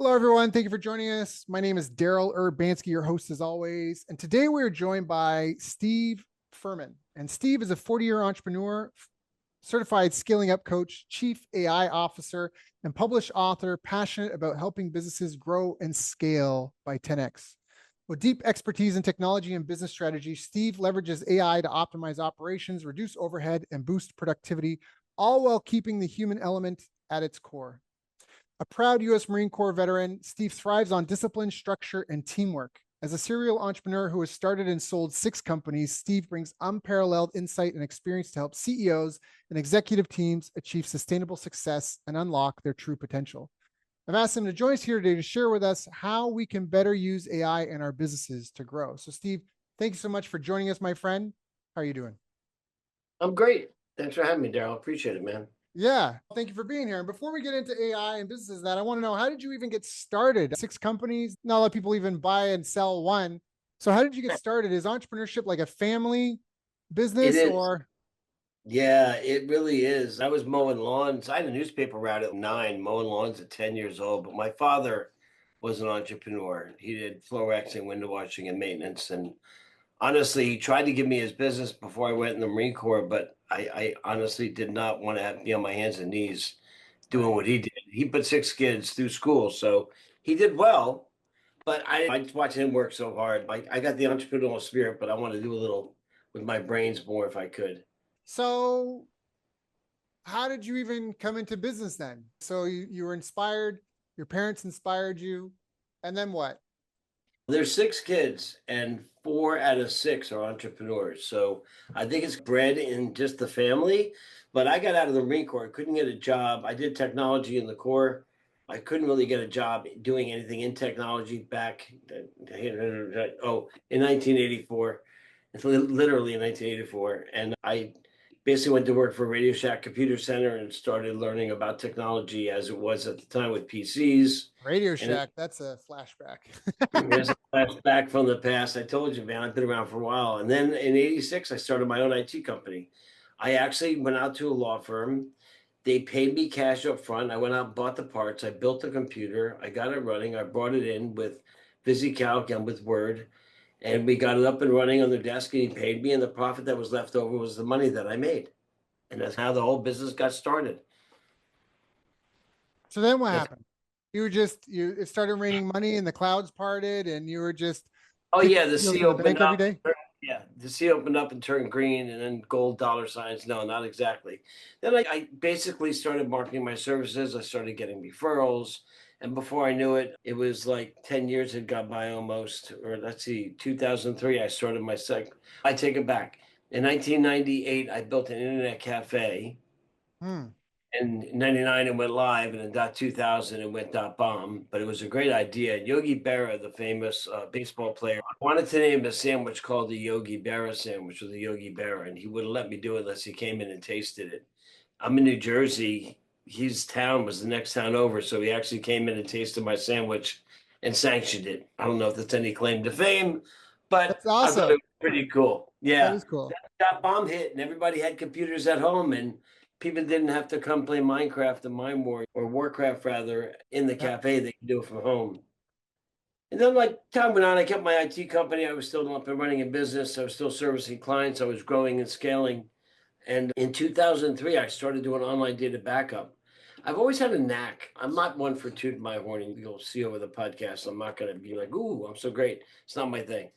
Hello, everyone. Thank you for joining us. My name is Daryl Urbanski, your host as always. And today we are joined by Steve Ferman. And Steve is a 40-year entrepreneur, certified scaling up coach, chief AI officer, and published author, passionate about helping businesses grow and scale by 10x. With deep expertise in technology and business strategy, Steve leverages AI to optimize operations, reduce overhead, and boost productivity, all while keeping the human element at its core. A proud U.S. Marine Corps veteran, Steve thrives on discipline, structure, and teamwork. As a serial entrepreneur who has started and sold 6 companies, Steve brings unparalleled insight and experience to help CEOs and executive teams achieve sustainable success and unlock their true potential. I've asked him to join us here today to share with us how we can better use AI in our businesses to grow. So, Steve, thank you so much for joining us, my friend. How are you doing? I'm great. Thanks for having me, Daryl. Appreciate it, man. Yeah, thank you for being here. And before we get into AI and businesses, I want to know, how did you even get started? 6 companies, not a lot of people even buy and sell one. So how did you get started? Is entrepreneurship like a family It business is. or? Yeah, it really is. I was mowing lawns. I had a newspaper route at 9, mowing lawns at 10 years old. But my father was an entrepreneur. He did floor waxing, window washing, and maintenance. And honestly, he tried to give me his business before I went in the Marine Corps, but I honestly did not want to be on my hands and knees doing Right. what he did. He put 6 kids through school, so he did well. But I just watching him work so hard. I got the entrepreneurial spirit, but I want to do a little with my brains more if I could. So how did you even come into business then? So you were inspired, your parents inspired you, and then what? There's 6 kids, and 4 out of 6 are entrepreneurs. So I think it's bred in just the family. But I got out of the Marine Corps, couldn't get a job. I did technology in the Corps. I couldn't really get a job doing anything in technology back, in 1984, literally in 1984. And I basically went to work for Radio Shack Computer Center and started learning about technology as it was at the time with PCs. Radio And Shack, that's a flashback. there's a flashback from the past. I told you, man, I've been around for a while. And then in 86, I started my own IT company. I actually went out to a law firm. They paid me cash up front. I went out and bought the parts. I built the computer. I got it running. I brought it in with VisiCalc and with Word. And we got it up and running on their desk, and he paid me. And the profit that was left over was the money that I made. And that's how the whole business got started. So then what That's happened? It started raining money and the clouds parted and you were just Oh kicking yeah, the heels sea in the opened bank every up. day? Yeah, the sea opened up and turned green, and then gold dollar signs. No, not exactly. Then I basically started marketing my services. I started getting referrals, and before I knew it, it was like 10 years had gone by almost. Or let's see, 2003, I started my sec. I take it back. In 1998, I built an internet cafe. Hmm. In 99 it went live, and in dot 2000 it went dot bomb, but it was a great idea. Yogi Berra, the famous baseball player, wanted to name a sandwich called the Yogi Berra sandwich, or the Yogi Berra, and he wouldn't let me do it unless he came in and tasted it. I'm in New Jersey. His town was the next town over, so he actually came in and tasted my sandwich and sanctioned it. I don't know if that's any claim to fame, but That's I thought awesome. it was pretty cool. That Yeah. is cool. That bomb hit and everybody had computers at home, and people didn't have to come play Minecraft and Mine War or Warcraft rather in the Yeah. cafe. They could do it from home. And then like time went on, I kept my IT company. I was still up and running in business. I was still servicing clients. I was growing and scaling. And in 2003, I started doing online data backup. I've always had a knack. I'm not one for tooting my horn, and you'll see over the podcast. I'm not going to be like, ooh, I'm so great. It's not my thing.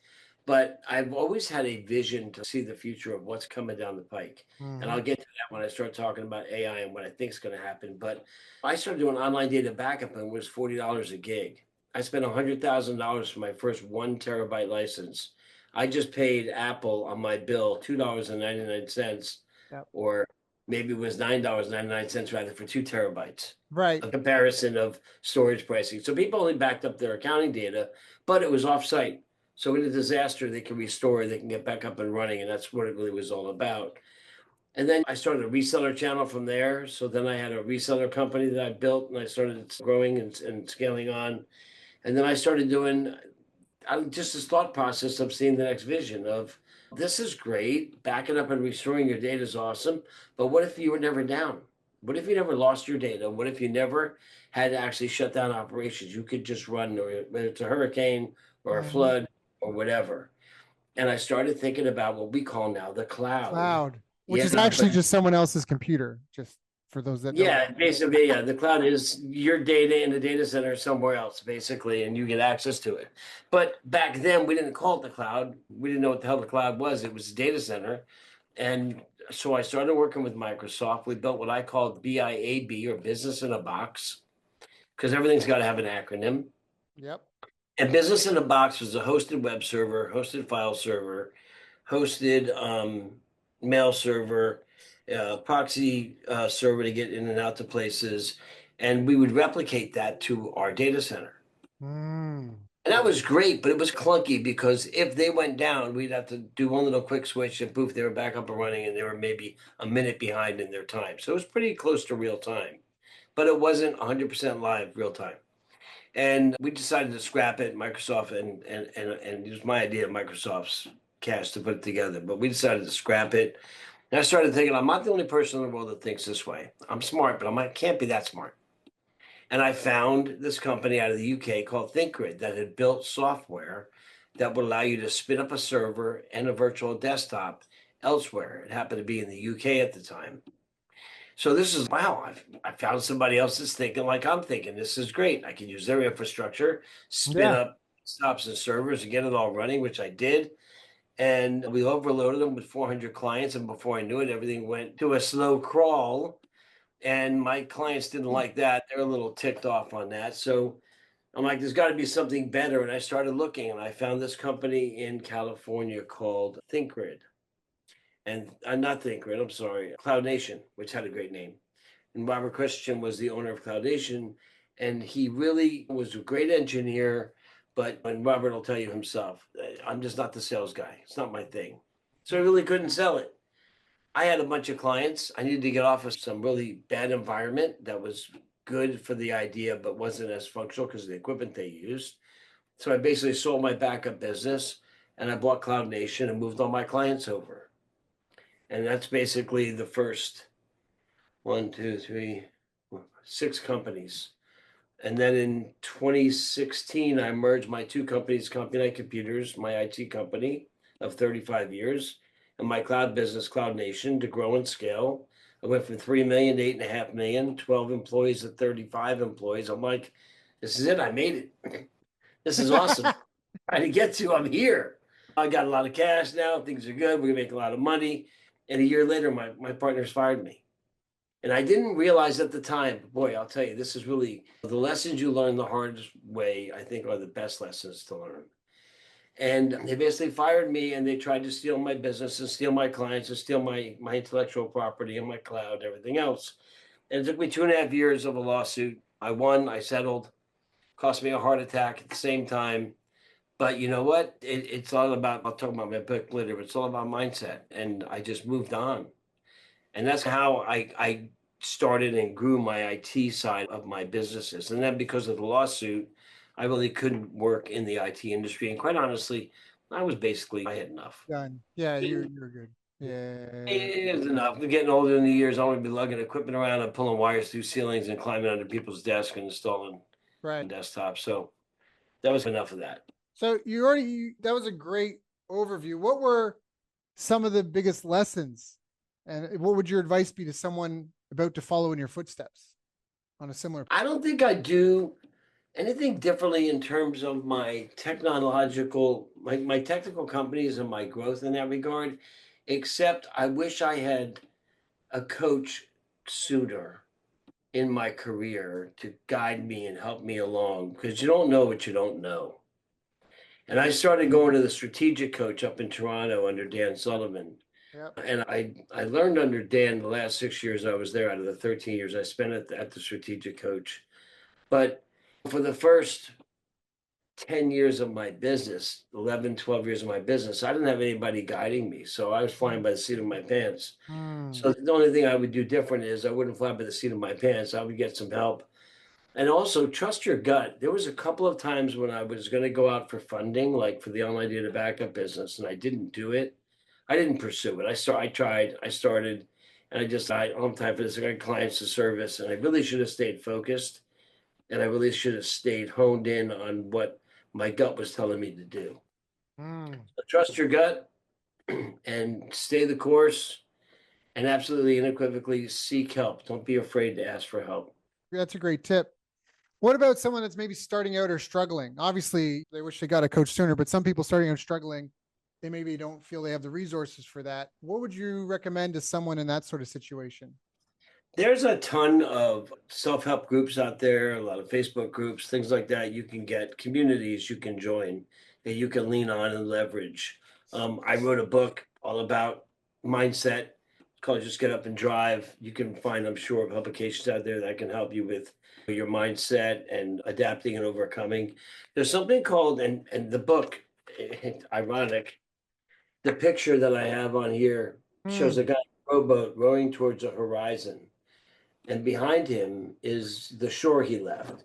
But I've always had a vision to see the future of what's coming down the pike. And Hmm. I'll get to that when I start talking about AI and what I think is going to happen. But I started doing online data backup, and it was $40 a gig. I spent $100,000 for my first 1 terabyte license. I just paid Apple on my bill $2.99, Yep. or maybe it was $9.99 rather, for 2 terabytes. Right. A comparison of storage pricing. So people only backed up their accounting data, but it was offsite. So in a disaster, they can restore, they can get back up and running, and that's what it really was all about. And then I started a reseller channel from there. So then I had a reseller company that I built, and I started growing and scaling on. And then I started doing just this thought process of seeing the next vision of, this is great, backing up and restoring your data is awesome, but what if you were never down? What if you never lost your data? What if you never had to actually shut down operations? You could just run, or whether it's a hurricane or a Mhm. flood or whatever. And I started thinking about what we call now the cloud. Cloud, which Yeah, is but actually just someone else's computer, just for those that don't yeah, know. basically, yeah, the cloud is your data in a data center somewhere else, basically, and you get access to it. But back then, we didn't call it the cloud. We didn't know what the hell the cloud was. It was a data center. And so I started working with Microsoft. We built what I called BIAB, or Business in a Box, because everything's got to have an acronym. Yep. And Business in a Box was a hosted web server, hosted file server, hosted mail server, proxy server to get in and out to places. And we would replicate that to our data center. Mm. And that was great, but it was clunky because if they went down, we'd have to do one little quick switch and poof, they were back up and running, and they were maybe a minute behind in their time. So it was pretty close to real time, but it wasn't 100% live real time. And we decided to scrap it, Microsoft, and it was my idea of Microsoft's cash to put it together. But we decided to scrap it. And I started thinking, I'm not the only person in the world that thinks this way. I'm smart, but I can't be that smart. And I found this company out of the UK called ThinkGrid that had built software that would allow you to spin up a server and a virtual desktop elsewhere. It happened to be in the UK at the time. So this is wow, I found somebody else that's thinking like I'm thinking. This is great. I can use their infrastructure, spin Yeah. up stops and servers and get it all running, which I did. And we overloaded them with 400 clients. And before I knew it, everything went to a slow crawl. And my clients didn't like that. They're a little ticked off on that. So I'm like, there's got to be something better. And I started looking, and I found this company in California called ThinkGrid. And not ThinkGrid, I'm sorry, Cloud Nation, which had a great name. And Robert Christian was the owner of Cloud Nation, and he really was a great engineer. But and Robert will tell you himself, I'm just not the sales guy. It's not my thing. So I really couldn't sell it. I had a bunch of clients. I needed to get off of some really bad environment that was good for the idea, but wasn't as functional because of the equipment they used. So I basically sold my backup business, and I bought Cloud Nation and moved all my clients over. And that's basically the first one, two, three, six companies. And then in 2016, I merged my two companies, CompuNet Computers, my IT company of 35 years, and my cloud business, Cloud Nation, to grow and scale. I went from 3 million to 8.5 million, 12 employees to 35 employees. I'm like, this is it. I made it. This is awesome. Trying to get to, I'm here. I got a lot of cash now. Things are good. We're gonna make a lot of money. And a year later, my partners fired me. And I didn't realize at the time, boy, I'll tell you, this is really the lessons you learn the hardest way, I think, are the best lessons to learn. And they basically fired me, and they tried to steal my business and steal my clients and steal my intellectual property and my cloud and everything else. And it took me 2.5 years of a lawsuit. I won, I settled, cost me a heart attack at the same time. But you know what? It's all about, I'll talk about my book later, but it's all about mindset. And I just moved on. And that's how I started and grew my IT side of my businesses. And then because of the lawsuit, I really couldn't work in the IT industry. And quite honestly, I had enough. Done. Yeah, you're good. Yeah. It was enough. I'm getting older in the years. I want to be lugging equipment around and pulling wires through ceilings and climbing under people's desks and installing Right. desktops. So that was enough of that. So that was a great overview. What were some of the biggest lessons, and what would your advice be to someone about to follow in your footsteps on a similar? I don't think I do anything differently in terms of my technical companies and my growth in that regard, except I wish I had a coach sooner in my career to guide me and help me along because you don't know what you don't know. And I started going to the strategic coach up in Toronto under Dan Sullivan. Yep. And I learned under Dan the last 6 years I was there out of the 13 years I spent at the strategic coach. But for the first 10 years of my business, 11, 12 years of my business, I didn't have anybody guiding me. So I was flying by the seat of my pants. Hmm. So the only thing I would do different is I wouldn't fly by the seat of my pants. I would get some help. And also trust your gut. There was a couple of times when I was going to go out for funding, like for the online data backup business, and I didn't do it. I didn't pursue it. I tried, I started, And I'm type of this. I got clients to service, and I really should have stayed focused, and I really should have stayed honed in on what my gut was telling me to do. Mm, So trust your gut and stay the course, and absolutely unequivocally seek help. Don't be afraid to ask for help. that's a great tip. What about someone that's maybe starting out or struggling? Obviously, they wish they got a coach sooner, but some people starting out struggling, they maybe don't feel they have the resources for that. What would you recommend to someone in that sort of situation? There's a ton of self-help groups out there, a lot of Facebook groups, things like that. You can get communities you can join that you can lean on and leverage. I wrote a book all about mindset called Just Get Up and Drive. You can find, I'm sure, publications out there that can help you with your mindset and adapting and overcoming. There's something called, and the book, ironic, the picture that I have on here shows a Mm, guy in a rowboat rowing towards a horizon, and behind him is the shore he left.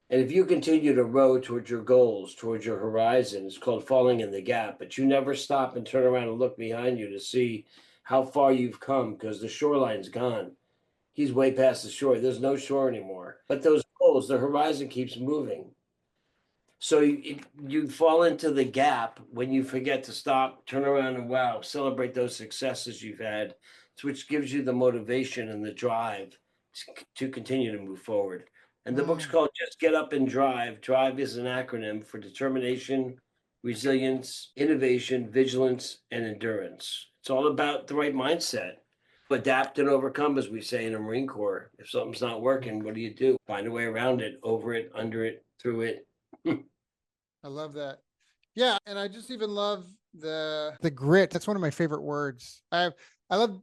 And if you continue to row towards your goals, towards your horizon, it's called falling in the gap, but you never stop and turn around and look behind you to see how far you've come because the shoreline's gone. He's way past the shore. There's no shore anymore. But those goals, the horizon keeps moving. So you fall into the gap when you forget to stop, turn around, and wow, celebrate those successes you've had, which gives you the motivation and the drive to continue to move forward. And the book's mm, called Just Get Up and Drive. Drive is an acronym for determination, resilience, innovation, vigilance, and endurance. It's all about the right mindset. Adapt and overcome, as we say in the Marine Corps. If something's not working, what do? Find a way around it, over it, under it, through it. I love that. Yeah, and I just even love the grit. That's one of my favorite words. I love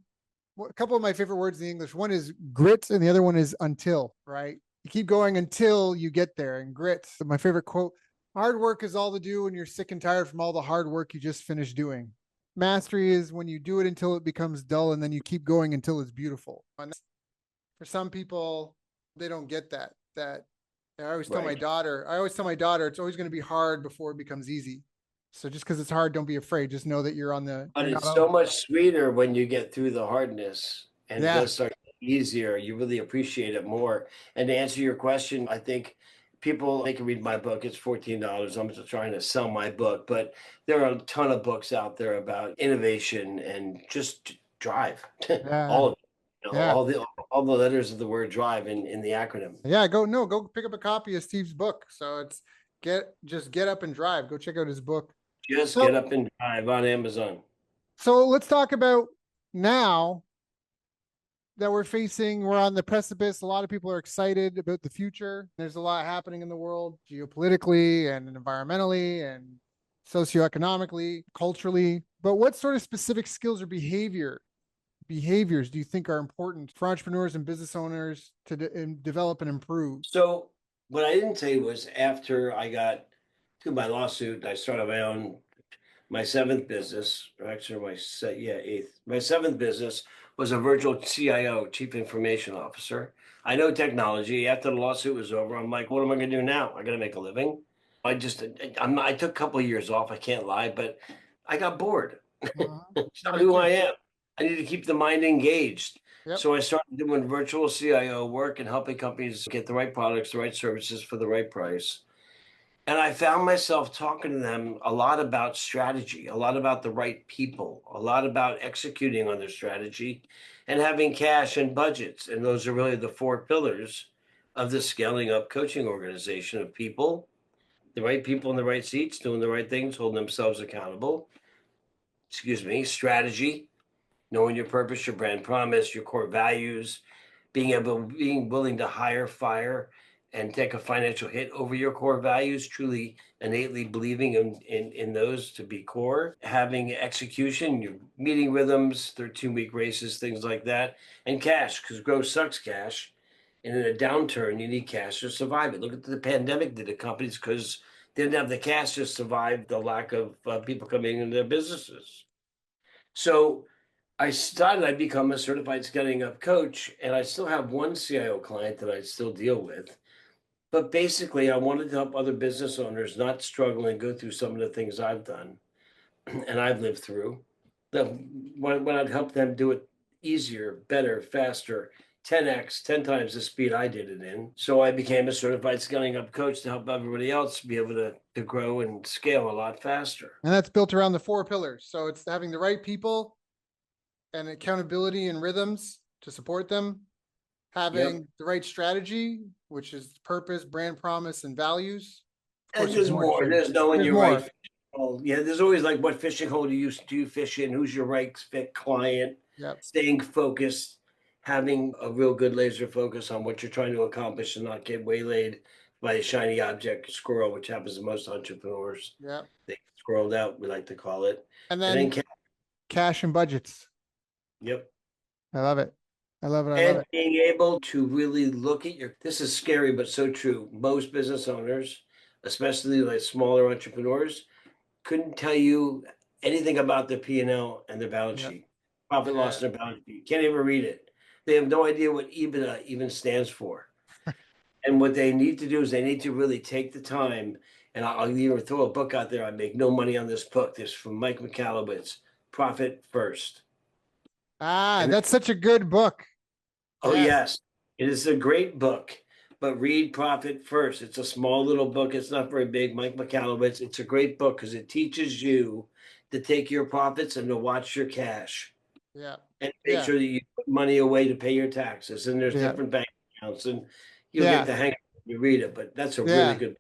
a couple of my favorite words in English. One is grit, and the other one is until. Right, you keep going until you get there. And grit. So my favorite quote: "Hard work is all to do when you're sick and tired from all the hard work you just finished doing. Mastery is when you do it until it becomes dull, and then you keep going until it's beautiful." And for some people, they don't get that. Right. I always tell my daughter, it's always going to be hard before it becomes easy. So just because it's hard, don't be afraid. Just know that But you're not it's so alone. much sweeter when you get through the hardness and it Yeah. does start getting easier. You really appreciate it more. And to answer your question, I think people they can read my book. It's $14. I'm just trying to sell my book, but there are a ton of books out there about innovation and just drive. Yeah. All of it. Yeah. All the letters of the word drive in the acronym. Yeah. Go, no, go pick up a copy of Steve's book. So it's just get up and drive. Go check out his book. Just get So, up and drive on Amazon. so let's talk about now that we're on the precipice. A lot of people are excited about the future. There's a lot happening in the world geopolitically and environmentally and socioeconomically, culturally. But what sort of specific skills or behaviors do you think are important for entrepreneurs and business owners to develop and improve? So what I didn't say was after I got to my lawsuit, I started my seventh business, or actually eighth. My seventh business was a virtual CIO, Chief Information Officer. I know technology. After the lawsuit was over, I'm like, what am I going to do now? I got to make a living. I took a couple of years off. I can't lie, but I got bored. It's Yeah, not me who I too. am. I need to keep the mind engaged. Yep. So I started doing virtual CIO work and helping companies get the right products, the right services for the right price. And I found myself talking to them a lot about strategy, a lot about the right people, a lot about executing on their strategy and having cash and budgets. And those are really the four pillars of the scaling up coaching organization of people, the right people in the right seats, doing the right things, holding themselves accountable. Excuse me, strategy, knowing your purpose, your brand promise, your core values, being willing to hire, fire, and take a financial hit over your core values, truly innately believing in those to be core, having execution, your meeting rhythms, 13-week races, things like that, and cash, because growth sucks cash. And in a downturn, you need cash to survive it. Look at the pandemic did to companies because they didn't have the cash to survive the lack of people coming into their businesses. So I'd become a certified scaling up coach, and I still have one CIO client that I still deal with. But basically, I wanted to help other business owners not struggle and go through some of the things I've done and I've lived through. The, when I'd help them do it easier, better, faster, 10x, 10 times the speed I did it in. So I became a certified scaling up coach to help everybody else be able to grow and scale a lot faster. And that's built around the 4 pillars. So it's having the right people and accountability and rhythms to support them, having Yep. the right strategy, which is purpose, brand promise, and values. Of And course, there's more. There's knowing There's your right more. fishing hole. Yeah, there's always like what fishing hole do you fish in? Who's your right fit client? Yep. Staying focused, having a real good laser focus on what you're trying to accomplish and not get waylaid by a shiny object squirrel, which happens to most entrepreneurs. Yep. They get squirreled out, we like to call it. And And then then cash and budgets. yep. I love it. I love it. I love And it. being able to really look at this is scary, but so true. Most business owners, especially like smaller entrepreneurs, couldn't tell you anything about their P&L and their balance Yep. sheet, profit Yeah. loss and their balance sheet. Can't even read it. They have no idea what EBITDA even stands for. And what they need to do is they need to really take the time. And I'll even throw a book out there. I make no money on this book. This is from Mike McAllowitz, Profit First. Ah, And that's such a good book. oh, Yes. yes, it is a great book, but read Profit First. It's a small little book. It's not very big. Mike McAllowitz. It's a great book because it teaches you to take your profits and to watch your cash Yeah. and make Yeah. sure that you put money away to pay your taxes. And there's Yeah. different bank accounts, and you'll Yeah. get the hang of it when you read it. But that's a really Yeah. good.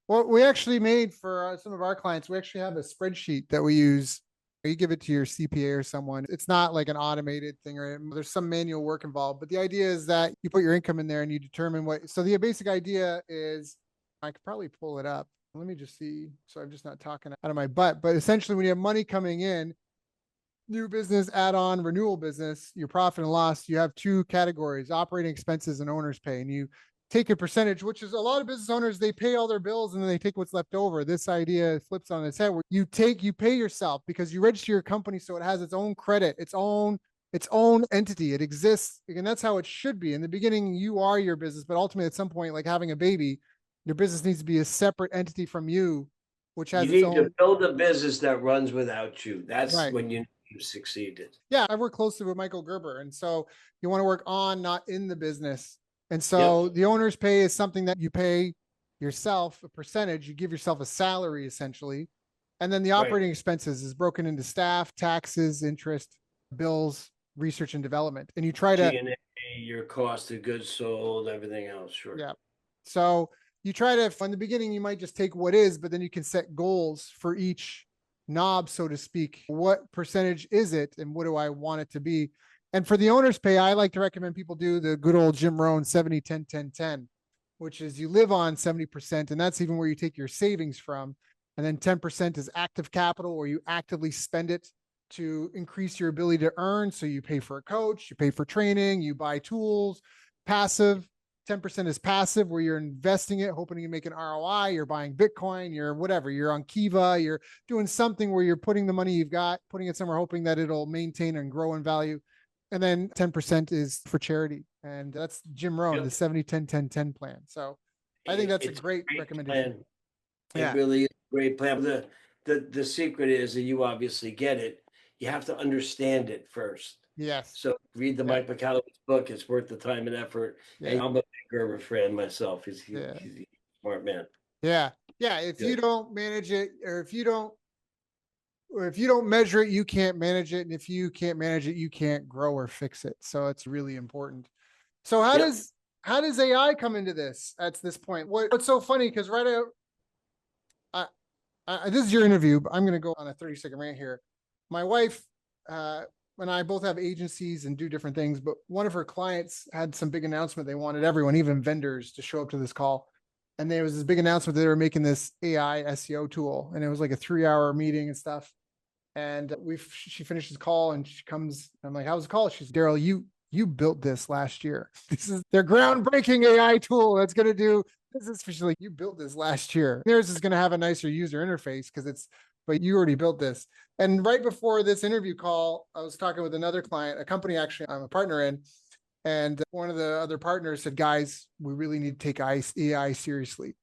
Well, we actually made for some of our clients, we actually have a spreadsheet that we use. You give it to your CPA or someone. It's not like an automated thing, or there's some manual work involved. But the idea is that you put your income in there and you determine what. So the basic idea is, I could probably pull it up. Let me just see. So I'm just not talking out of my butt. But essentially, when you have money coming in, new business, add-on, renewal business, your profit and loss, you have 2 categories: operating expenses and owner's pay. And you take a percentage, which is a lot of business owners, they pay all their bills and then they take what's left over. This idea flips on its head where you pay yourself because you register your company so it has its own credit, its own entity. It exists. And that's how it should be. In the beginning, you are your business, but ultimately at some point, like having a baby, your business needs to be a separate entity from you, which has You its need to own. build a business that runs without you. That's Right. when you succeeded. Yeah, I work closely with Michael Gerber. And so you want to work on, not in the business. And so Yep. the owner's pay is something that you pay yourself a percentage, you give yourself a salary essentially. And then the Right. operating expenses is broken into staff, taxes, interest, bills, research and development. And you try to, G&A, your cost of goods sold, everything else. Sure. yeah. So you try to, in the beginning, you might just take what is, but then you can set goals for each knob, so to speak. What percentage is it and what do I want it to be? And for the owner's pay, I like to recommend people do the good old Jim Rohn 70, 10, 10, 10, which is you live on 70%. And that's even where you take your savings from. And then 10% is active capital, where you actively spend it to increase your ability to earn. So you pay for a coach, you pay for training, you buy tools. Passive 10% is passive, where you're investing it, hoping you make an ROI. You're buying Bitcoin, you're whatever, you're on Kiva, you're doing something where you're putting the money you've got, putting it somewhere, hoping that it'll maintain and grow in value. And then 10% is for charity. And that's Jim Rohn, Yep. the 70, 10, 10, 10 plan. So I think that's a It's great recommendation. plan. Yeah. It really is a great plan. The secret is that you obviously get it. You have to understand it first. Yes. So read the Yeah. Mike McAllowitz book. It's worth the time and effort. And Yeah. I'm a big Gerber fan myself. He's Yeah. a smart man. Yeah. Yeah. If you Good. don't manage it, or if you don't measure it, you can't manage it. And if you can't manage it, you can't grow or fix it. So it's really important. So Yep. how does AI come into this at this point? What's so funny? Because this is your interview, but I'm going to go on a 30-second rant here. My wife and I both have agencies and do different things, but one of her clients had some big announcement. They wanted everyone, even vendors, to show up to this call. And there was this big announcement that they were making this AI SEO tool. And it was like a 3-hour meeting and stuff. And she finishes the call and she comes, I'm like, how's the call? She's, Daryl, you built this last year. This is their groundbreaking AI tool that's going to do this. She's like, you built this last year. Theirs is going to have a nicer user interface but you already built this. And right before this interview call, I was talking with another client, a company actually I'm a partner in. And one of the other partners said, guys, we really need to take AI seriously.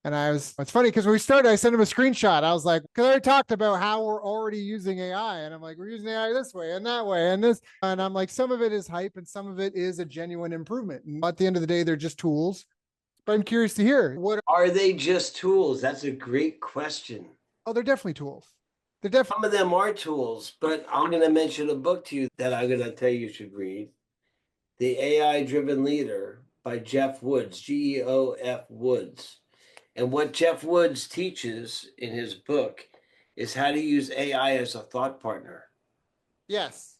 And it's funny because when we started, I sent him a screenshot. I was like, because I already talked about how we're already using AI. And I'm like, we're using AI this way and that way and this. And I'm like, some of it is hype and some of it is a genuine improvement. And at the end of the day, they're just tools. But I'm curious to hear Are they just tools? That's a great question. oh, they're definitely tools. They're definitely. Some of them are tools, but I'm going to mention a book to you that I'm going to tell you should read. The AI Driven Leader by Jeff Woods, Geof Woods. And what Jeff Woods teaches in his book is how to use AI as a thought partner. Yes.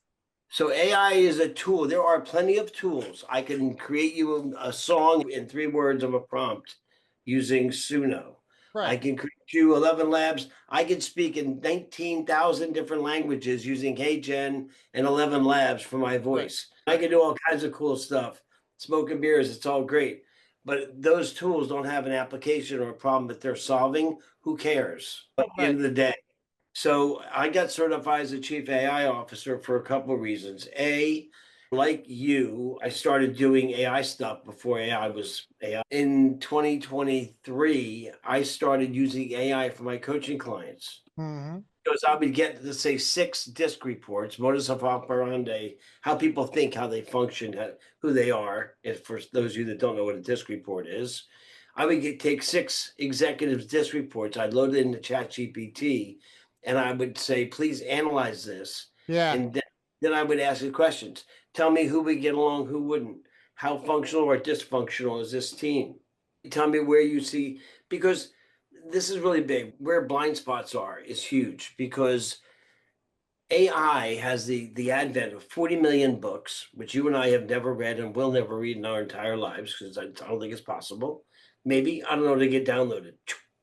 So AI is a tool. There are plenty of tools. I can create you a song in 3 words of a prompt using Suno. I Right. can create you 11 labs. I can speak in 19,000 different languages using HeyGen and 11 labs for my voice. I can do all kinds of cool stuff. Smoking beers, it's all great. But those tools don't have an application or a problem that they're solving. Who cares? At the end of the day. So I got certified as a chief AI officer for a couple of reasons. A, like you, I started doing AI stuff before AI was AI. In 2023, I started using AI for my coaching clients. Mm-hmm. Because I would get, let's say, 6 DISC reports, modus operandi, how people think, how they function, who they are. If for those of you that don't know what a DISC report is, I would take 6 executives' DISC reports. I'd load it into ChatGPT, and I would say, please analyze this. Yeah. And then I would ask you questions. Tell me who would get along, who wouldn't. How functional or dysfunctional is this team? Tell me where you see, because this is really big. Where blind spots are is huge because AI has the advent of 40 million books, which you and I have never read and will never read in our entire lives because I don't think it's possible. Maybe, I don't know, to get downloaded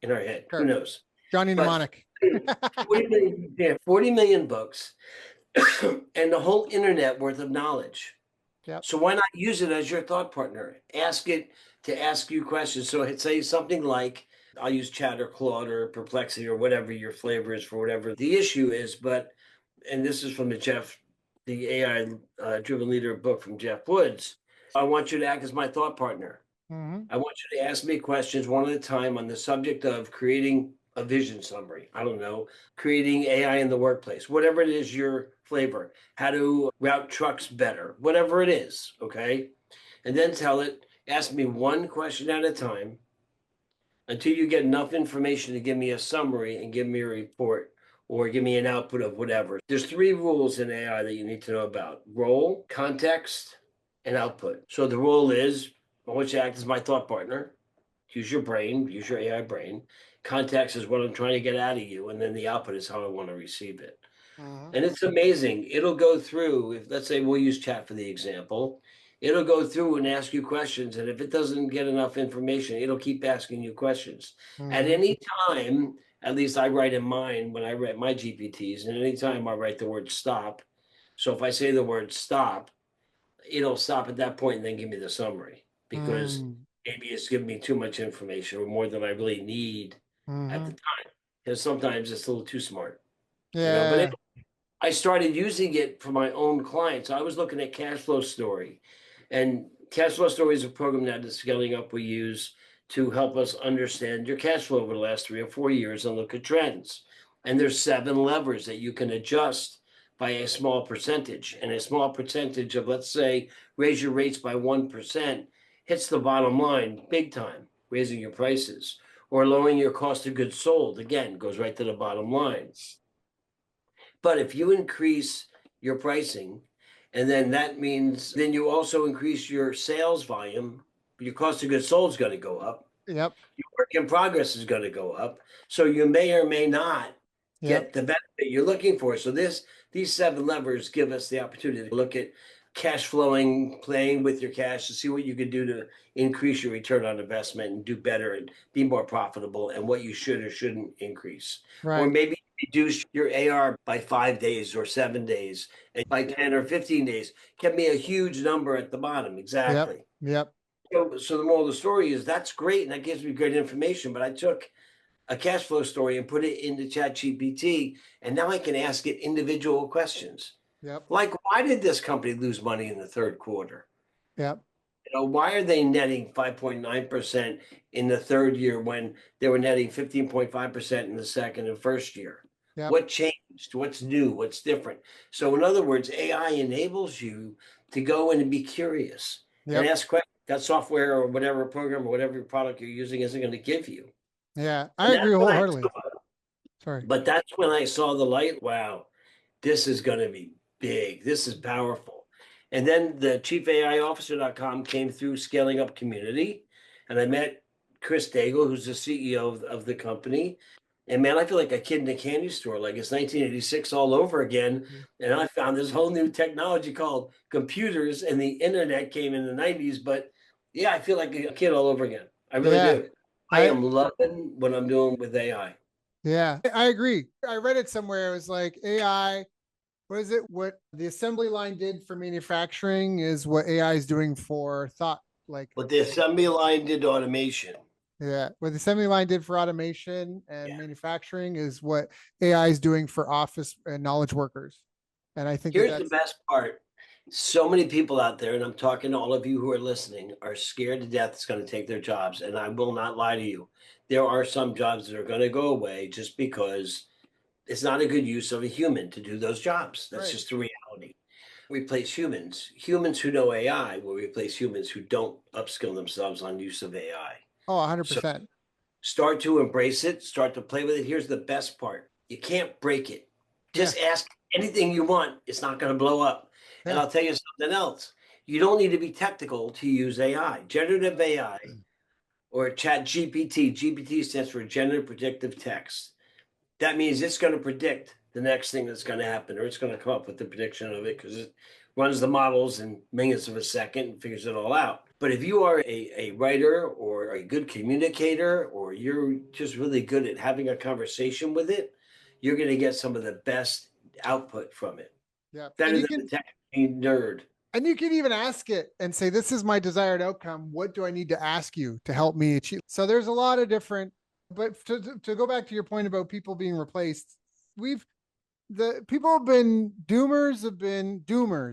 in our head. Who Sure. knows? Johnny But Mnemonic. 40 million, yeah, 40 million books and the whole internet worth of knowledge. Yep. So why not use it as your thought partner? Ask it to ask you questions. So it'd say something like, I'll use Chat or Claude or Perplexity or whatever your flavor is for whatever the issue is. But, and this is from the AI Driven Leader book from Jeff Woods. I want you to act as my thought partner. Mm-hmm. I want you to ask me questions one at a time on the subject of creating a vision summary. I don't know, creating AI in the workplace, whatever it is your flavor, how to route trucks better, whatever it is. Okay. And then tell it, ask me one question at a time until you get enough information to give me a summary and give me a report or give me an output of whatever. There's 3 rules in AI that you need to know about: role, context, and output. So the role is, I want you to act as my thought partner. Use your brain, use your AI brain. Context is what I'm trying to get out of you. And then the output is how I want to receive it. Mm-hmm. And it's amazing. It'll go through, if let's say we'll use chat for the example, it'll go through and ask you questions. And if it doesn't get enough information, it'll keep asking you questions. At Mm-hmm. any time, at least I write in mine when I write my GPTs, and anytime I write the word stop. So if I say the word stop, it'll stop at that point and then give me the summary because maybe it's giving me too much information or more than I really need at Mm-hmm. the time. Because sometimes it's a little too smart, But Yeah. I started using it for my own clients. I was looking at Cash Flow Story, and Cash Flow Story is a program that is scaling up we use to help us understand your cash flow over the last 3 or 4 years and look at trends. And there's 7 levers that you can adjust by a small percentage. And a small percentage of, let's say, raise your rates by 1% hits the bottom line big time, raising your prices. Or lowering your cost of goods sold, again, goes right to the bottom line. But if you increase your pricing, and then that means then you also increase your sales volume, your cost of goods sold is going to go up. Yep. Your work in progress is going to go up. So you may or may not Yep. get the benefit you're looking for. So these 7 levers give us the opportunity to look at cash flowing, playing with your cash to see what you can do to increase your return on investment and do better and be more profitable, and what you should or shouldn't increase. Or Right. maybe reduce your AR by 5 days or 7 days, and by 10 or 15 days can be a huge number at the bottom. Yep. Exactly. Yep. So the moral of the story is that's great and that gives me great information. But I took a cash flow story and put it into ChatGPT, and now I can ask it individual questions. Yep. Like, why did this company lose money in the third quarter? Yep. Why are they netting 5.9% in the third year when they were netting 15.5% in the second and first year? Yep. What changed? What's new? What's different? So, in other words, AI enables you to go in and be curious and Yep. ask questions that software or whatever program or whatever product you're using isn't going to give you. Yeah. I And agree that's when I wholeheartedly. Sorry. but that's when I saw the light. Wow, this is going to be big. This is powerful. And then the chiefaiofficer.com came through Scaling Up Community. And I met Chris Daigle, who's the CEO of the company. And man, I feel like a kid in a candy store, like it's 1986 all over again. And I found this whole new technology called computers, and the internet came in the 90s. But yeah, I feel like a kid all over again. I really Yeah. do. I I am loving what I'm doing with AI. Yeah, I agree. I read it somewhere. It was like AI, what is it? What the assembly line did for manufacturing is what AI is doing for thought. Like, But the assembly line did automation. yeah, what the assembly line did for automation and Yeah. manufacturing is what AI is doing for office and knowledge workers. And I think that Here's the that's best part. So many people out there, and I'm talking to all of you who are listening, are scared to death it's going to take their jobs. And I will not lie to you. There are some jobs that are going to go away just because it's not a good use of a human to do those jobs. That's right. just the reality. Replace humans. Humans who know AI will replace humans who don't upskill themselves on use of AI. Oh, So 100%. start to embrace it, start to play with it. Here's the best part. You can't break it. Yeah. Just ask anything you want. It's not going to blow up. And Yeah. I'll tell you something else. You don't need to be technical to use AI. Generative AI or ChatGPT. GPT stands for Generative Predictive Text. That means it's going to predict the next thing that's going to happen, or it's going to come up with the prediction of it because it runs the models in millions of a second and figures it all out. But if you are a writer or a good communicator, or you're just really good at having a conversation with it, you're going to get some of the best output from it, Yeah. better than the tech nerd. And you can even ask it and say, this is my desired outcome. What do I need to ask you to help me achieve? So there's a lot of different, but to go back to your point about people being replaced, the people have been doomers,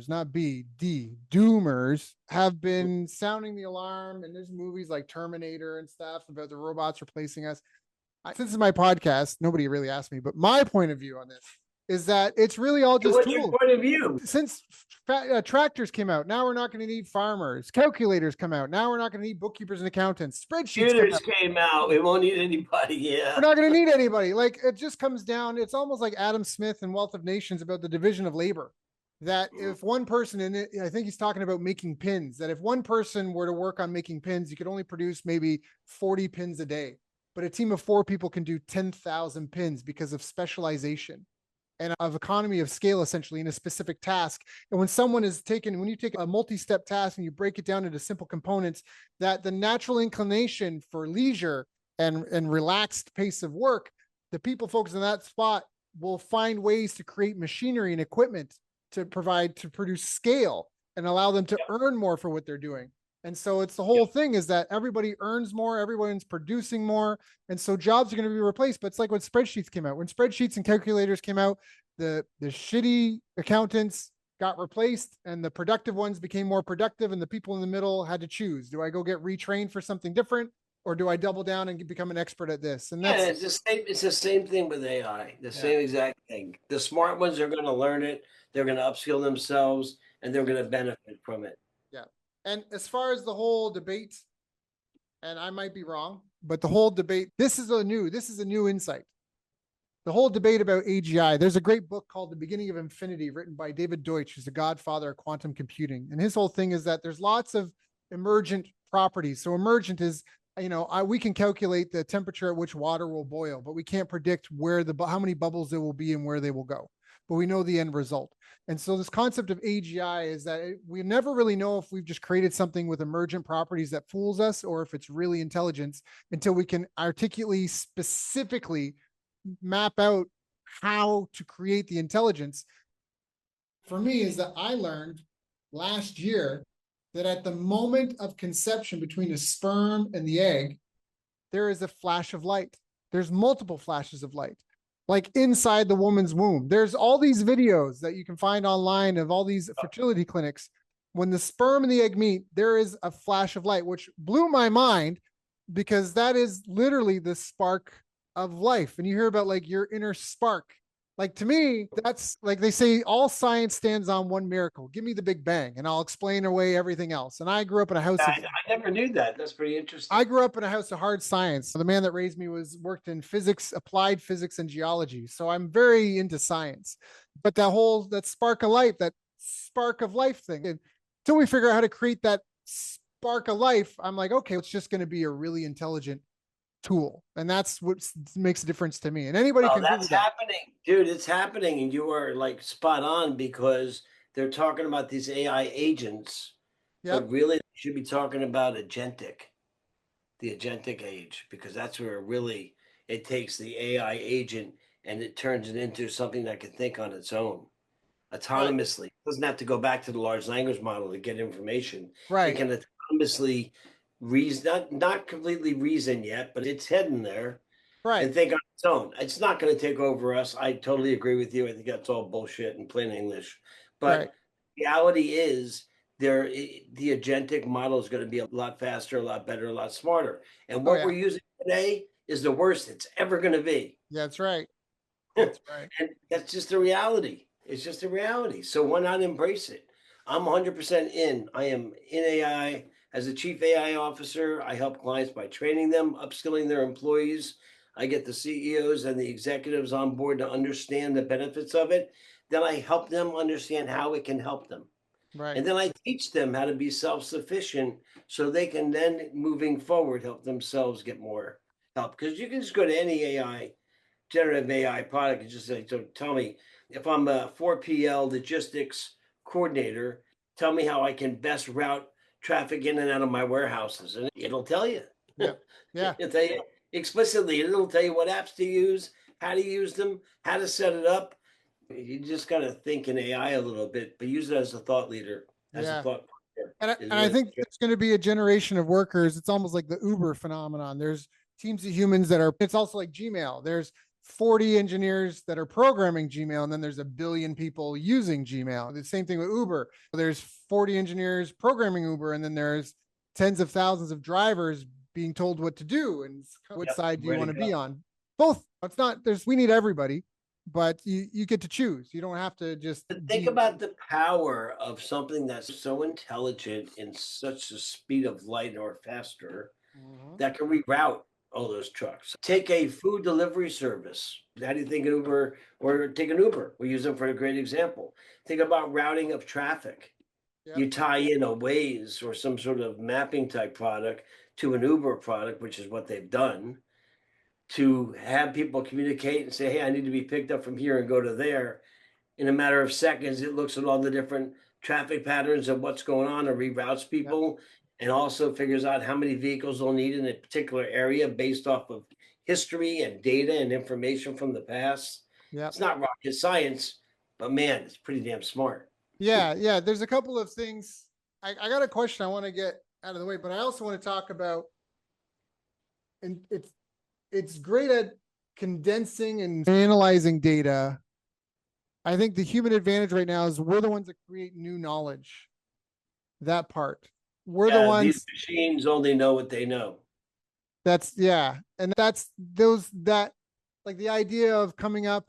not doomers have been sounding the alarm. And there's movies like Terminator and stuff about the robots replacing us. Since it's my podcast, nobody really asked me, but my point of view on this is that it's really all just What's your tools. point of view? Since tractors came out, now we're not going to need farmers. Calculators come out, now we're not going to need bookkeepers and accountants. Spreadsheets come Computers out, came out. We won't need anybody. we're Yeah. not going to need anybody. Like, it just comes down, it's almost like Adam Smith and Wealth of Nations about the division of labor. That if one person in it, I think he's talking about making pins, that if one person were to work on making pins, you could only produce maybe 40 pins a day. But a team of 4 people can do 10,000 pins because of specialization and of economy of scale, essentially, in a specific task. And when you take a multi-step task and you break it down into simple components, that the natural inclination for leisure and relaxed pace of work, the people focused on that spot will find ways to create machinery and equipment to produce scale and allow them to earn more for what they're doing. And so it's the whole thing is that everybody earns more, everyone's producing more. And so jobs are going to be replaced. But it's like when spreadsheets came out. When spreadsheets and calculators came out, the shitty accountants got replaced and the productive ones became more productive, and the people in the middle had to choose. Do I go get retrained for something different, or do I double down and become an expert at this? And that's It's the same thing with AI. The yeah. same exact thing. The smart ones are going to learn it. They're going to upskill themselves, and they're going to benefit from it. Yeah. And as far as the whole debate, and I might be wrong, but the whole debate, this is a new insight. The whole debate about AGI, there's a great book called The Beginning of Infinity written by David Deutsch, who's the godfather of quantum computing. And his whole thing is that there's lots of emergent properties. So emergent is, we can calculate the temperature at which water will boil, but we can't predict how many bubbles there will be and where they will go. But we know the end result. And so this concept of AGI is that we never really know if we've just created something with emergent properties that fools us, or if it's really intelligence, until we can articulately, specifically map out how to create the intelligence. For me, is that I learned last year that at the moment of conception between the sperm and the egg, there is a flash of light. There's multiple flashes of light, like inside the woman's womb. There's all these videos that you can find online of all these fertility clinics when the sperm and the egg meet, there is a flash of light, which blew my mind because that is literally the spark of life. And you hear about like your inner spark. Like to me, that's like they say all science stands on one miracle. Give me the Big Bang and I'll explain away everything else. And I grew up in a house of I never knew that. That's pretty I interesting. grew up in a house of hard science. The man that raised me was worked in physics, applied physics, and geology. So I'm very into science. But that spark of light, that spark of life thing, until we figure out how to create that spark of life, I'm like, okay, it's just going to be a really intelligent tool, and that's what makes a difference to me. And anybody Well, can that's Google that. happening, dude. It's happening, and you are like spot on because they're talking about these AI agents, Yep. but really they should be talking about the agentic age, because that's where really it takes the AI agent and it turns it into something that can think on its own Right. autonomously. It doesn't have to go back to the large language model to get information. It Right. can autonomously reason, not completely reason yet, but it's heading there Right. and think on its own. It's not going to take over us. I totally agree with you. I think that's all bullshit in plain English. Right. But reality is the agentic model is going to be a lot faster, a lot better, a lot smarter. And Oh what yeah. we're using today is the worst it's ever going to be. Yeah, that's right. And That's right. that's just the reality. It's just a reality. So why not embrace it? I'm 100% in. I am in AI. As a chief AI officer, I help clients by training them, upskilling their employees. I get the CEOs and the executives on board to understand the benefits of it. Then I help them understand how it can help them. Right. And then I teach them how to be self sufficient so they can then, moving forward, help themselves get more help. Because you can just go to any AI generative AI product and just say, so tell me if I'm a 4PL logistics coordinator, tell me how I can best route traffic in and out of my warehouses. And it'll tell you. Yeah. Yeah. It'll tell you explicitly. It'll tell you what apps to use, how to use them, how to set it up. You just got to think in AI a little bit, but use it as a thought leader, as a Yeah. thought partner is And I really think there's going to be a generation of workers. It's almost like the Uber phenomenon. There's teams of humans that are, it's also like Gmail. There's 40 engineers that are programming Gmail, and then there's a billion people using Gmail. The same thing with Uber. There's 40 engineers programming Uber, and then there's tens of thousands of drivers being told what to do. And which yep, side do you where to want to be go. on? Both. It's not, we need everybody, but you get to choose. You don't have to just But think be, about the power of something that's so intelligent in such a speed of light or faster Mhm. that can reroute all those trucks. Take a food delivery service. How do you think Uber, or take an Uber? We use them for a great example. Think about routing of traffic. Yep. You tie in a Waze or some sort of mapping type product to an Uber product, which is what they've done, to have people communicate and say, hey, I need to be picked up from here and go to there. In a matter of seconds, it looks at all the different traffic patterns of what's going on and reroutes Yep. people, and also figures out how many vehicles they'll need in a particular area based off of history and data and information from the past. Yep. It's not rocket science, but man, it's pretty damn smart. Yeah, yeah. There's a couple of things. I got a question I want to get out of the way, but I also want to talk about, and it's great at condensing and analyzing data. I think the human advantage right now is we're the ones that create new knowledge. That part. We're the Yeah, these ones machines only know what they know. that's yeah. And that's those that like the idea of coming up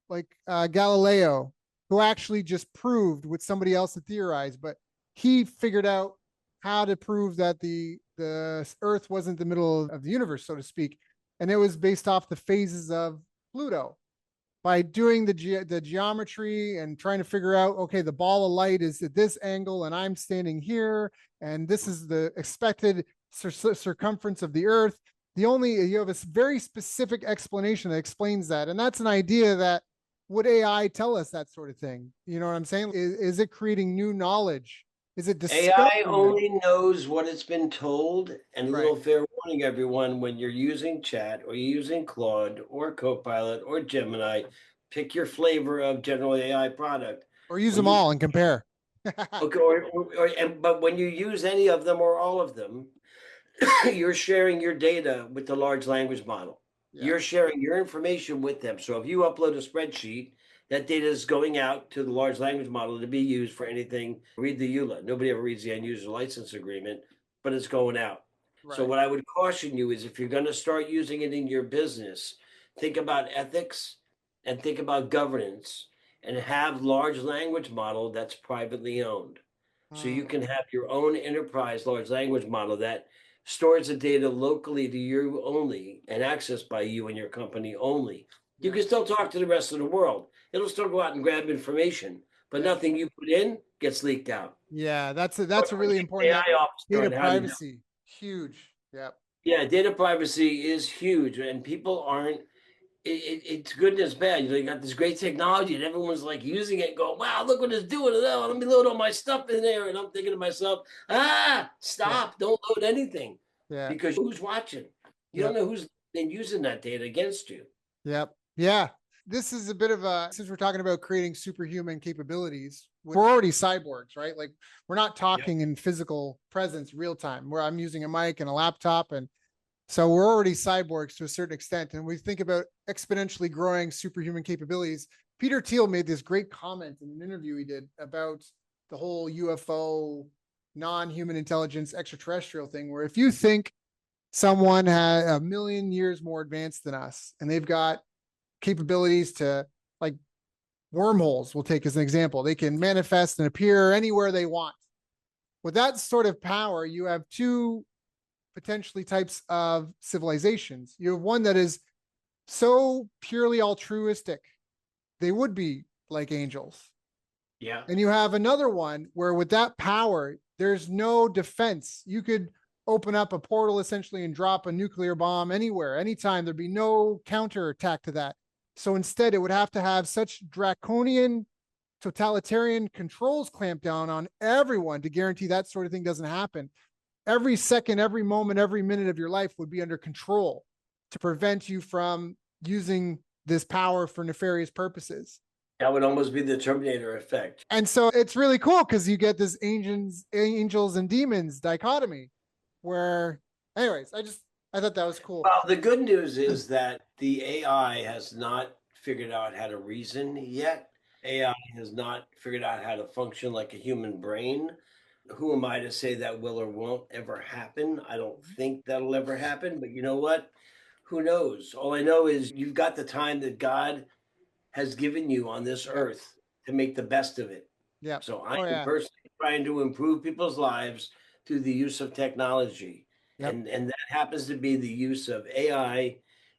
like Galileo, who actually just proved what somebody else had theorized, but he figured out how to prove that the Earth wasn't the middle of the universe, so to speak, and it was based off the phases of Pluto. By doing the geometry and trying to figure out, okay, the ball of light is at this angle, and I'm standing here, and this is the expected circumference of the Earth. You have a very specific explanation that explains that, and that's an idea that would AI tell us that sort of thing? You know what I'm saying? Is it creating new knowledge? Is it AI discovering that? only knows what it's been told. And a Right. little fair warning, everyone, when you're using chat or you're using Claude or Copilot or Gemini, pick your flavor of general AI product. Or use When them you all and compare. okay, but when you use any of them or all of them, you're sharing your data with the large language model. Yeah. You're sharing your information with them. So if you upload a spreadsheet That data is going out to the large language model to be used for anything. Read the EULA. Nobody ever reads the end user license agreement, but it's going out. So Right. what I would caution you is if you're going to start using it in your business, think about ethics and think about governance and have large language model that's privately owned. So you Mm, can have your own enterprise large language model that stores the data locally to you only and accessed by you and your company only. You yeah. can still talk to the rest of the world. It'll still go out and grab information, but Yeah. nothing you put in gets leaked out. Yeah. That's a Our really chief important that AI officer data on how to do. privacy. Huge. Yep. Yeah, data privacy is huge, and people aren't. It's good and it's bad. You got this great technology, and everyone's like using it, and going, "Wow, look what it's doing!" And, oh, let me load all my stuff in there, and I'm thinking to myself, Yeah. stop! Don't load anything, Yeah. because who's watching? You don't Yep. know who's been using that data against you. Yep. Yeah. This is a bit of a, since we're talking about creating superhuman capabilities, we're already cyborgs, right? Like we're not Yep. talking in physical presence real time where I'm using a mic and a laptop. And so we're already cyborgs to a certain extent. And we think about exponentially growing superhuman capabilities. Peter Thiel made this great comment in an interview he did about the whole UFO, non-human intelligence, extraterrestrial thing, where if you think someone had a million years more advanced than us and they've got capabilities to, like, wormholes, we'll take as an example, they can manifest and appear anywhere they want. With that sort of power, you have two potentially types of civilizations. You have one that is so purely altruistic, they would be like angels. Yeah. And you have another one where, with that power, there's no defense. You could open up a portal essentially and drop a nuclear bomb anywhere, anytime. There'd be no counterattack to that. So instead, it would have to have such draconian, totalitarian controls clamped down on everyone to guarantee that sort of thing doesn't happen. Every second, every moment, every minute of your life would be under control to prevent you from using this power for nefarious purposes. That would almost be the Terminator effect. And so it's really cool because you get this angels and demons dichotomy where, anyways, I thought that was cool. Well, the good news is that the AI has not figured out how to reason yet. AI has not figured out how to function like a human brain. Who am I to say that will or won't ever happen? I don't think that'll ever happen, but you know what? Who knows? All I know is you've got the time that God has given you on this Yep. earth to make the best of it. Yep. So I Oh am yeah. personally trying to improve people's lives through the use of technology. Yep. And that happens to be the use of AI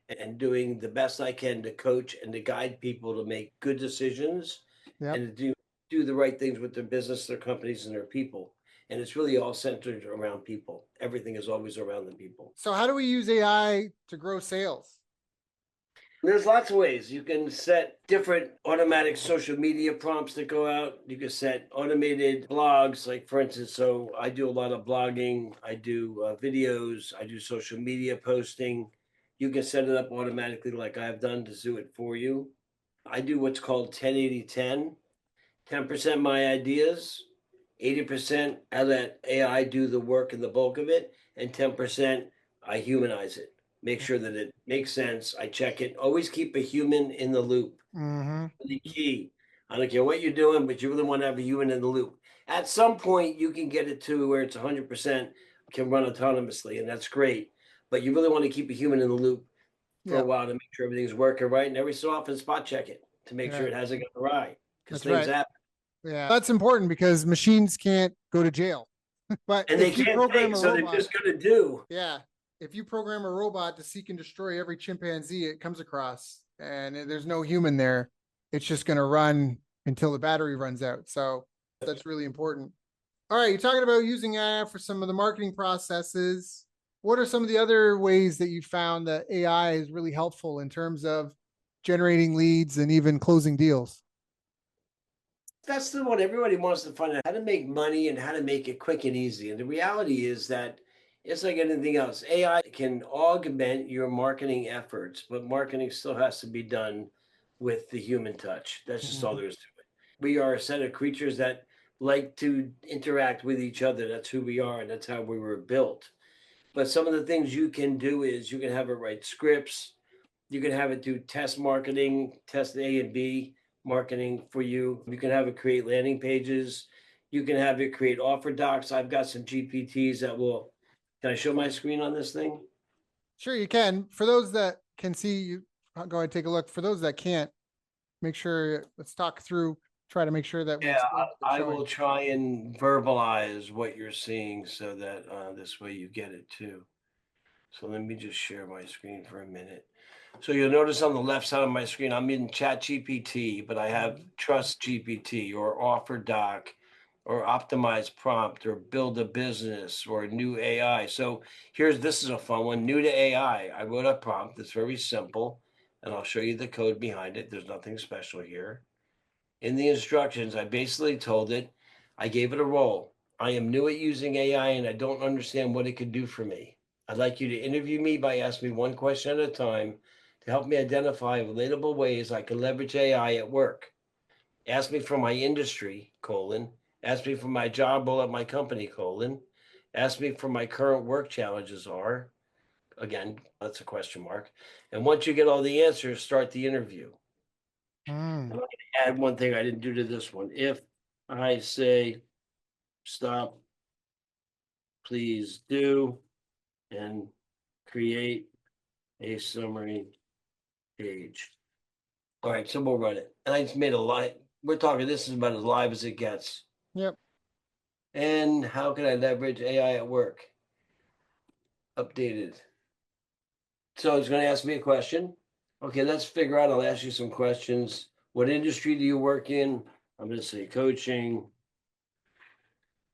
and doing the best I can to coach and to guide people to make good decisions Yep. and to do the right things with their business, their companies, and their people. And it's really all centered around people. Everything is always around the people. So how do we use AI to grow sales? There's lots of ways. You can set different automatic social media prompts that go out. You can set automated blogs, like for instance, so I do a lot of blogging, I do videos, I do social media posting. You can set it up automatically, like I've done, to do it for you. I do what's called 10-80-10. 10% my ideas, 80% I let AI do the work and the bulk of it, and 10% I humanize it. Make sure that it makes sense. I check it. Always keep a human in the loop. Mm-hmm. The key. I don't care what you're doing, but you really want to have a human in the loop. At some point, you can get it to where it's 100% can run autonomously, and that's great. But you really want to keep a human in the loop for a Yep. while to make sure everything's working right, and every so often spot check it to make sure Yeah. it hasn't gone awry because That's things right. happen. Yeah. That's important because machines can't go to jail. But And they if you can't program think, a so they're robot, just going to do. yeah, if you program a robot to seek and destroy every chimpanzee it comes across and there's no human there, it's just going to run until the battery runs out. So that's really important. All right, you're talking about using AI for some of the marketing processes. What are some of the other ways that you found that AI is really helpful in terms of generating leads and even closing deals? That's the one everybody wants to find out how to make money and how to make it quick and easy. And the reality is that it's like anything else. AI can augment your marketing efforts, but marketing still has to be done with the human touch. That's just all Mhm. there is to it. We are a set of creatures that like to interact with each other. That's who we are, and that's how we were built. But some of the things you can do is you can have it write scripts, you can have it do test marketing, test A and B, marketing for you. You can have it create landing pages. You can have it create offer docs. I've got some GPTs that will, can I show my screen on this thing? Sure, you can. For those that can see, you go ahead and take a look. For those that can't, make sure, let's talk through, try to make sure that we Yeah, explain what I they're showing. will try and verbalize what you're seeing so that this way you get it too. So let me just share my screen for a minute. So you'll notice on the left side of my screen, I'm in ChatGPT, but I have Trust GPT or Offer Doc or Optimize Prompt or Build a Business or New AI. So this is a fun one, new to AI. I wrote a prompt that's very simple, and I'll show you the code behind it. There's nothing special here. In the instructions, I basically told it, I gave it a role. I am new at using AI and I don't understand what it could do for me. I'd like you to interview me by asking me one question at a time to help me identify relatable ways I can leverage AI at work. Ask me for my industry, colon. Ask me for my job role at my company, colon. Ask me for my current work challenges are. Again, that's a question mark. And once you get all the answers, start the interview. Mm. I'm going to add one thing I didn't do to this one. If I say, stop, please do, and create a summary page. All right, so we'll run it. And I just made a live. We're talking, this is about as live as it gets. Yep. And how can I leverage AI at work? Updated. So it's going to ask me a question. Okay, let's figure out. I'll ask you some questions. What industry do you work in? I'm going to say coaching.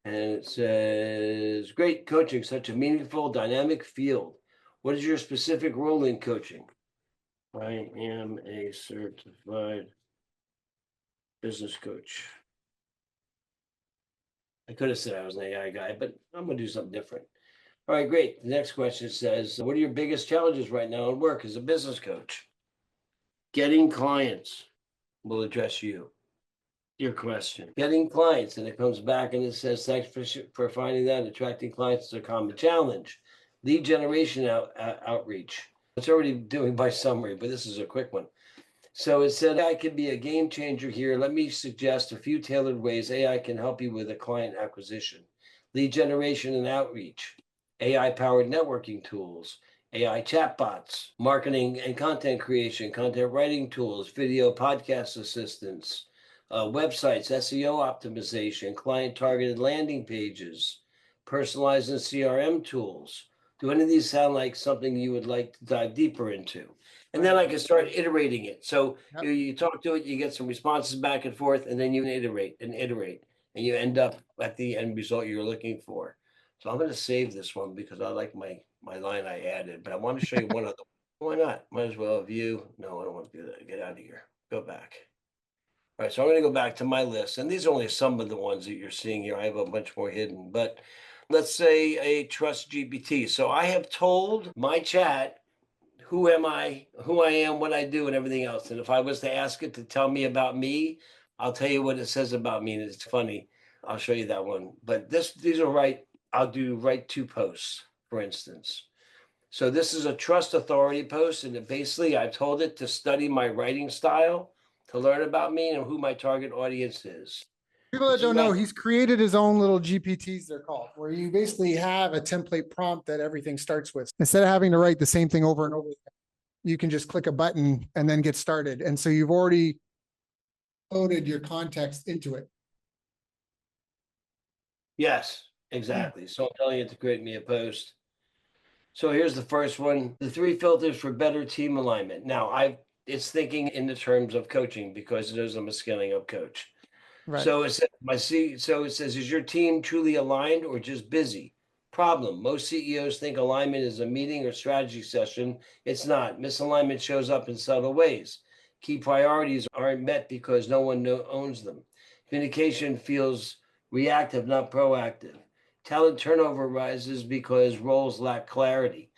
And it says, great coaching, such a meaningful, dynamic field. What is your specific role in coaching? I am a certified business coach. I could have said I was an AI guy, but I'm going to do something different. All right, great. The next question says, what are your biggest challenges right now at work as a business coach? Getting clients will address you. Your question. Getting clients, and it comes back and it says, thanks for finding that attracting clients is a common challenge. Lead generation outreach. It's already doing by summary, but this is a quick one. So it said, AI could be a game changer here. Let me suggest a few tailored ways AI can help you with a client acquisition, lead generation and outreach, AI powered networking tools, AI chatbots, marketing and content creation, content writing tools, video podcast assistance, websites, SEO optimization, client targeted landing pages, personalized and CRM tools. Do any of these sound like something you would like to dive deeper into? And then I can start iterating it. So Yep. you talk to it, you get some responses back and forth, and then you iterate, and you end up at the end result you're looking for. So I'm going to save this one because I like my line I added, but I want to show you one other. Why not? Might as well view. No, I don't want to do that. Get out of here. Go back. All right, so I'm going to go back to my list, and these are only some of the ones that you're seeing here. I have a bunch more hidden, but let's say a Trust GPT. So I have told my chat who am I, who I am, what I do, and everything else. And if I was to ask it to tell me about me, I'll tell you what it says about me, and it's funny. I'll show you that one. But these are right. I'll do write two posts, for instance. So this is a trust authority post, and basically I told it to study my writing style, to learn about me and who my target audience is. People that don't know, he's created his own little GPTs, they're called, where you basically have a template prompt that everything starts with. Instead of having to write the same thing over and over, you can just click a button and then get started. And so you've already loaded your context into it. Yes, exactly. So I'm telling it to create me a post. So here's the first one, the 3 filters for better team alignment. Now it's thinking in the terms of coaching because it knows I'm a scaling up coach. Right. So it says, is your team truly aligned or just busy? Problem. Most CEOs think alignment is a meeting or strategy session. It's not. Misalignment shows up in subtle ways. Key priorities aren't met because no one owns them. Communication feels reactive, not proactive. Talent turnover rises because roles lack clarity.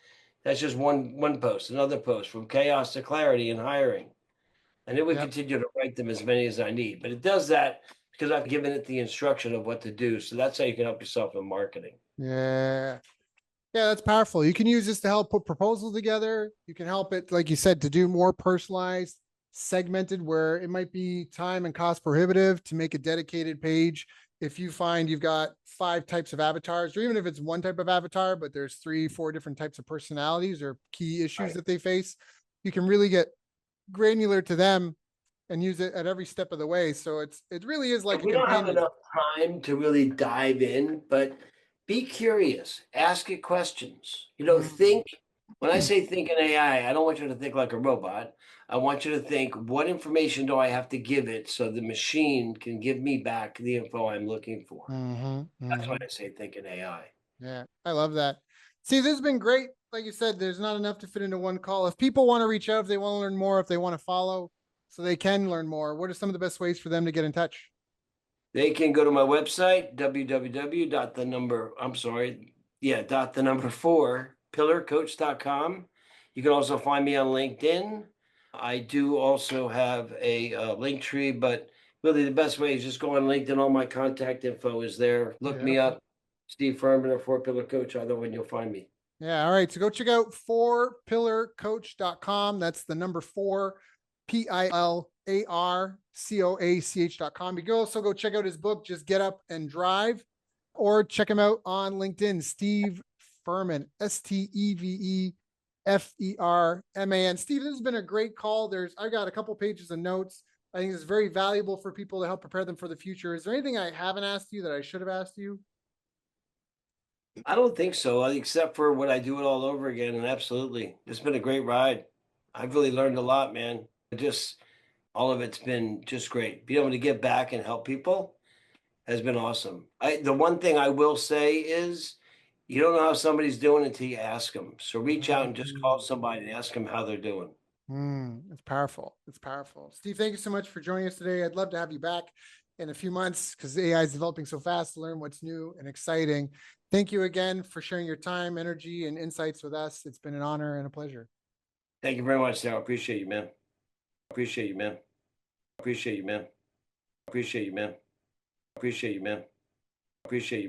That's just one post. Another post, from chaos to clarity in hiring. And it would continue to write them as many as I need. But it does that because I've given it the instruction of what to do. So that's how you can help yourself in marketing. Yeah. Yeah, that's powerful. You can use this to help put proposals together. You can help it, like you said, to do more personalized segmented where it might be time and cost prohibitive to make a dedicated page. If you find you've got 5 types of avatars, or even if it's one type of avatar, but there's 3, 4 different types of personalities or key issues that they face, you can really get granular to them and use it at every step of the way. So it really is like a We don't have companion. enough time to really dive in, but be curious, ask it questions. Think. When I say think in AI, I don't want you to think like a robot. I want you to think, what information do I have to give it so the machine can give me back the info I'm looking for? That's why I say think in AI. Yeah, I love that. See, this has been great. Like you said, there's not enough to fit into one call. If people want to reach out, if they want to learn more, if they want to follow, so they can learn more, what are some of the best ways for them to get in touch? They can go to my website, www.4 pillarcoach.com. You can also find me on LinkedIn. I do also have a link tree, but really the best way is just go on LinkedIn. All my contact info is there. Look me up, Steve Ferman or 4 Pillar Coach. Either one, you'll find me. Yeah. All right. So go check out 4pillarcoach.com. That's the number 4, PILARCOACH.com. You can also go check out his book, Just Get Up and Drive, or check him out on LinkedIn, Steve Ferman, STEVEFERMAN. Steve, this has been a great call. I've got a couple pages of notes. I think it's very valuable for people to help prepare them for the future. Is there anything I haven't asked you that I should have asked you? I don't think so, except for when I do it all over again. And absolutely, it's been a great ride. I've really learned a lot, man. Just all of it's been just great. Being able to get back and help people has been awesome. The one thing I will say is you don't know how somebody's doing until you ask them. So reach out and just call somebody and ask them how they're doing. It's powerful. It's powerful. Steve, thank you so much for joining us today. I'd love to have you back in a few months because AI is developing so fast to learn what's new and exciting. Thank you again for sharing your time, energy, and insights with us. It's been an honor and a pleasure. Thank you very much, Sarah. Appreciate you, man. Appreciate you, man. Appreciate you, man. Appreciate you, man. Appreciate you, man. Appreciate you.